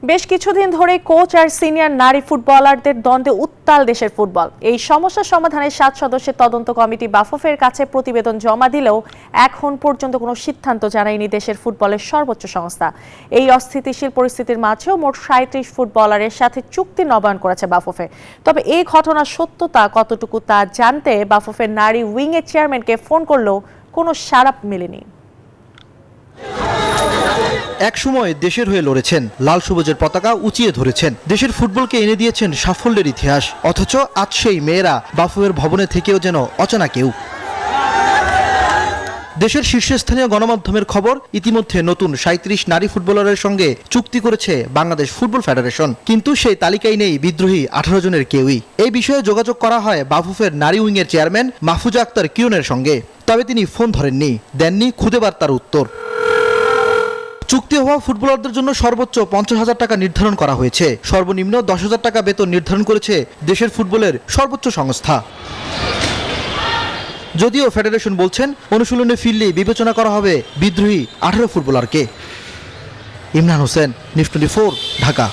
বেশ কিছুদিন ধরে কোচ আর সিনিয়র নারী ফুটবলারদের দ্বন্দ্বে উত্তাল দেশের ফুটবল। এই সমস্যা সমাধানে 7 সদস্যের তদন্ত কমিটি বাফুফের কাছে প্রতিবেদন জমা দিলেও এখন পর্যন্ত কোনো সিদ্ধান্ত জানায়নি দেশের ফুটবলের সর্বোচ্চ সংস্থা। এই অস্থিতিশীল পরিস্থিতির মাঝেও মোট 37 ফুটবলারের সাথে চুক্তি নবায়ন করেছে বাফুফে। তবে এই ঘটনার সত্যতা কতটুকু তা জানতে বাফুফের নারী উইংয়ের চেয়ারম্যানকে ফোন করলেও কোনো সাড়া মেলেনি। এক সময় দেশের হয়ে লড়েছেন, লাল সবুজের পতাকা উঁচিয়ে ধরেছেন, দেশের ফুটবলকে এনে দিয়েছেন সাফল্যের ইতিহাস। অথচ আজ সেই মেয়েরা বাফুফের ভবনে থেকেও যেন অচেনা কেউ। দেশের শীর্ষস্থানীয় গণমাধ্যমের খবর, ইতিমধ্যে নতুন 37 নারী ফুটবলারের সঙ্গে চুক্তি করেছে বাংলাদেশ ফুটবল ফেডারেশন। কিন্তু সেই তালিকায় নেই বিদ্রোহী 18 জনের কেউই। এই বিষয়ে যোগাযোগ করা হয় বাফুফের নারী উইংয়ের চেয়ারম্যান মাহফুজা আক্তার কিরণের সঙ্গে, তবে তিনি ফোন ধরেননি, দেননি খুদে বার্তার উত্তর। চুক্তি হওয়া ফুটবলারদের জন্য সর্বোচ্চ 50,000 টাকা নির্ধারণ করা হয়েছে, সর্বনিম্ন 10,000 টাকা বেতন নির্ধারণ করেছে দেশের ফুটবলের সর্বোচ্চ সংস্থা। যদিও ফেডারেশন বলছেন অনুশীলনে ফিরলেই বিবেচনা করা হবে বিদ্রোহী 18 ফুটবলারকে। ইমরান হোসেন, নিউজ 24, ঢাকা।